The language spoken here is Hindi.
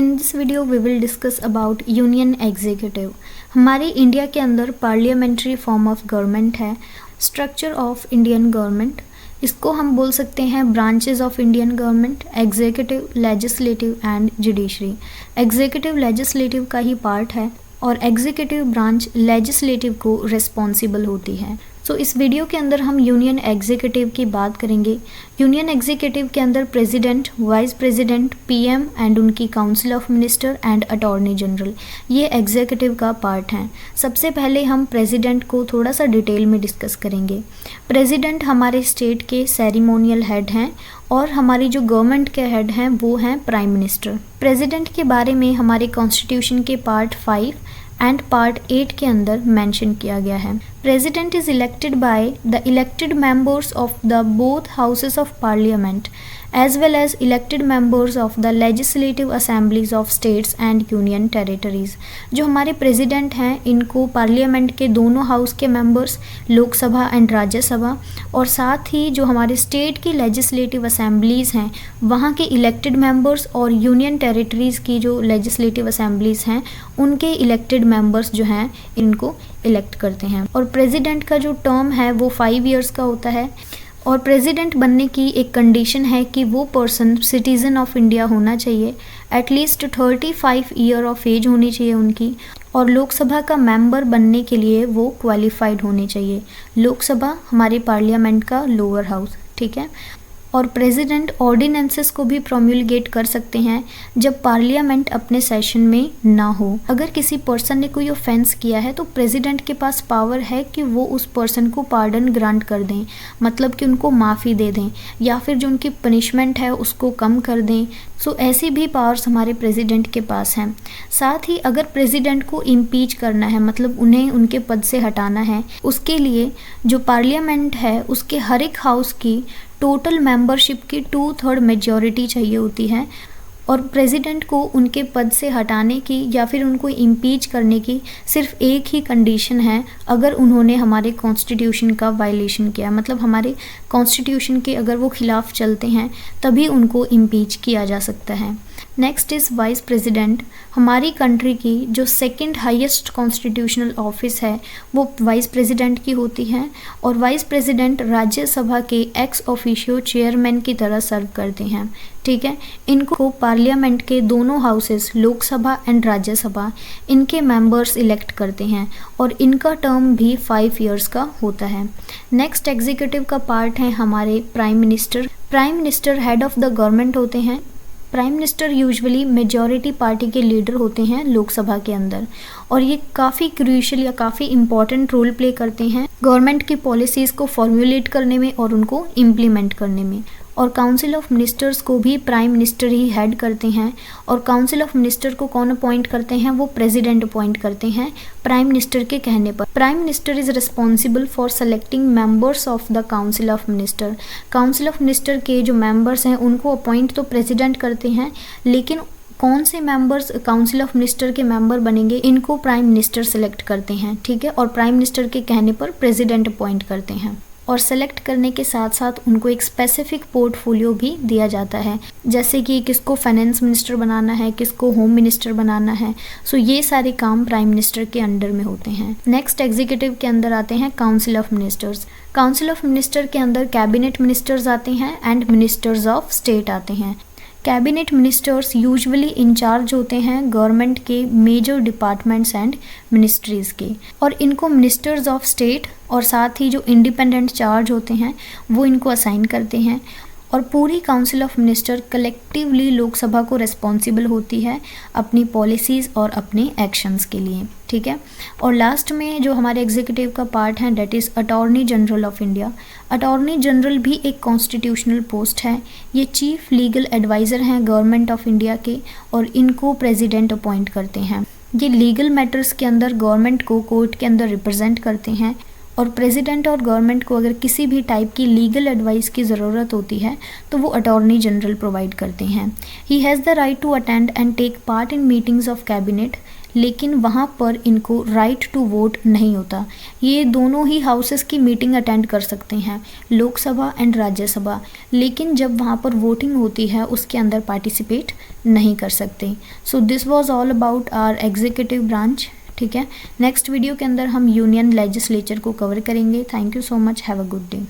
In this video we will discuss about union executive. हमारे इंडिया के अंदर पार्लियामेंट्री फॉर्म ऑफ गवर्नमेंट है, स्ट्रक्चर ऑफ इंडियन गवर्नमेंट। इसको हम बोल सकते हैं branches of Indian government, executive, legislative and judiciary. Executive legislative का ही पार्ट है और एग्जीक्यूटिव ब्रांच लेजिस्लेटिव को रिस्पॉन्सिबल होती है। सो इस वीडियो के अंदर हम यूनियन एग्जीक्यूटिव की बात करेंगे। यूनियन एग्जीक्यूटिव के अंदर president, vice president, PM and उनकी council of minister and attorney general, ये एग्जीक्यूटिव का पार्ट हैं। सबसे पहले हम प्रेसिडेंट को थोड़ा सा डिटेल में डिस्कस करेंगे। प्रेसिडेंट हमारे स्टेट के सेरेमोनियल हेड हैं और हमारी जो गवर्नमेंट के हेड हैं वो हैं प्राइम मिनिस्टर। प्रेसिडेंट के बारे में हमारे कॉन्स्टिट्यूशन के पार्ट 5 एंड पार्ट 8 के अंदर मेंशन किया गया है। President is elected by the elected members of the both houses of parliament as well as elected members of the legislative assemblies of states and union territories। जो हमारे प्रेसिडेंट हैं इनको पार्लियामेंट के दोनों हाउस के मेंबर्स, लोकसभा एंड राज्यसभा, और साथ ही जो हमारे स्टेट की लेजिस्लेटिव असेंबलीज़ हैं वहाँ के इलेक्टेड मेंबर्स और यूनियन टेरिटरीज़ की जो लेजिस्लेटिव असेंबलीज़ हैं उनके इलेक्टेड मेंबर्स जो हैं इनको इलेक्ट करते हैं। और प्रेसिडेंट का जो टर्म है वो 5 ईयर्स का होता है और प्रेसिडेंट बनने की एक कंडीशन है कि वो पर्सन सिटीज़न ऑफ इंडिया होना चाहिए, एटलीस्ट 35 ईयर ऑफ एज होनी चाहिए उनकी, और लोकसभा का मेंबर बनने के लिए वो क्वालिफाइड होने चाहिए। लोकसभा हमारे पार्लियामेंट का लोअर हाउस, ठीक है। और प्रेसिडेंट ऑर्डिनेंसेस को भी प्रोम्युलगेट कर सकते हैं जब पार्लियामेंट अपने सेशन में ना हो। अगर किसी पर्सन ने कोई ऑफेंस किया है तो प्रेसिडेंट के पास पावर है कि वो उस पर्सन को पार्डन ग्रांट कर दें, मतलब कि उनको माफ़ी दे दें या फिर जो उनकी पनिशमेंट है उसको कम कर दें। सो ऐसी भी पावर्स हमारे प्रेसिडेंट के पास हैं। साथ ही अगर प्रेसिडेंट को इम्पीच करना है, मतलब उन्हें उनके पद से हटाना है, उसके लिए जो पार्लियामेंट है उसके हर एक हाउस की टोटल मेंबरशिप की 2/3 मेजॉरिटी चाहिए होती है। और प्रेसिडेंट को उनके पद से हटाने की या फिर उनको इम्पीच करने की सिर्फ एक ही कंडीशन है, अगर उन्होंने हमारे कॉन्स्टिट्यूशन का वायलेशन किया, मतलब हमारे कॉन्स्टिट्यूशन के अगर वो खिलाफ चलते हैं तभी उनको इम्पीच किया जा सकता है। Next is vice president. हमारी कंट्री की जो सेकंड हाईएस्ट कॉन्स्टिट्यूशनल ऑफिस है वो वाइस प्रेसिडेंट की होती है और वाइस प्रेसिडेंट राज्यसभा के एक्स ऑफिशियो चेयरमैन की तरह सर्व करते हैं, ठीक है। इनको पार्लियामेंट के दोनों हाउसेस, लोकसभा एंड राज्यसभा, इनके मेंबर्स इलेक्ट करते हैं और इनका टर्म भी 5 ईयर्स का होता है। नेक्स्ट एग्जीक्यूटिव का पार्ट है हमारे prime minister. Prime minister head of the government होते हैं। Prime minister usually majority party के लीडर होते हैं लोकसभा के अंदर और ये काफ़ी क्रूशियल या काफ़ी इम्पॉर्टेंट रोल प्ले करते हैं गवर्नमेंट की पॉलिसीज़ को फॉर्मुलेट करने में और उनको इम्प्लीमेंट करने में। और काउंसिल ऑफ मिनिस्टर्स को भी प्राइम मिनिस्टर ही हेड करते हैं और काउंसिल ऑफ मिनिस्टर को कौन अपॉइंट करते हैं, वो प्रेसिडेंट अपॉइंट करते हैं प्राइम मिनिस्टर के कहने पर। Prime minister is responsible for selecting members of the council of minister. Council of minister के जो मेंबर्स हैं उनको अपॉइंट तो प्रेसिडेंट करते हैं, लेकिन कौन से मेंबर्स काउंसिल ऑफ मिनिस्टर के मेंबर बनेंगे इनको प्राइम मिनिस्टर सेलेक्ट करते हैं, ठीक है। और प्राइम मिनिस्टर के कहने पर प्रेसिडेंट अपॉइंट करते हैं और सेलेक्ट करने के साथ साथ उनको एक स्पेसिफिक पोर्टफोलियो भी दिया जाता है, जैसे कि किसको फाइनेंस मिनिस्टर बनाना है, किसको होम मिनिस्टर बनाना है। सो ये सारे काम प्राइम मिनिस्टर के अंडर में होते हैं। नेक्स्ट एग्जीक्यूटिव के अंदर आते हैं council of ministers. Council of minister के अंदर कैबिनेट मिनिस्टर्स आते हैं एंड मिनिस्टर्स ऑफ स्टेट आते हैं। कैबिनेट मिनिस्टर्स यूजुअली इंचार्ज होते हैं गवर्नमेंट के मेजर डिपार्टमेंट्स एंड मिनिस्ट्रीज़ के, और इनको मिनिस्टर्स ऑफ स्टेट और साथ ही जो इंडिपेंडेंट चार्ज होते हैं वो इनको असाइन करते हैं। और पूरी council of minister collectively Lok Sabha को रिस्पॉन्सिबल होती है अपनी पॉलिसीज़ और अपने एक्शंस के लिए, ठीक है। और लास्ट में जो हमारे एग्जीक्यूटिव का पार्ट है that is attorney general of India. Attorney general भी एक कॉन्स्टिट्यूशनल पोस्ट है। ये चीफ लीगल एडवाइज़र हैं गवर्नमेंट ऑफ इंडिया के और इनको प्रेसिडेंट अपॉइंट करते हैं। ये लीगल मैटर्स के अंदर गवर्नमेंट को कोर्ट के अंदर रिप्रेजेंट करते हैं और प्रेसिडेंट और गवर्नमेंट को अगर किसी भी टाइप की लीगल एडवाइस की ज़रूरत होती है तो वो अटॉर्नी जनरल प्रोवाइड करते हैं। He has the right to attend and take part in meetings of cabinet, लेकिन वहाँ पर इनको राइट टू वोट नहीं होता। ये दोनों ही हाउसेस की मीटिंग अटेंड कर सकते हैं, लोकसभा एंड राज्यसभा, लेकिन जब वहाँ पर वोटिंग होती है उसके अंदर पार्टिसिपेट नहीं कर सकते। So this was all about our executive branch. ठीक है, नेक्स्ट वीडियो के अंदर हम यूनियन लेजिस्लेचर को कवर करेंगे। Thank you so much, have a good day.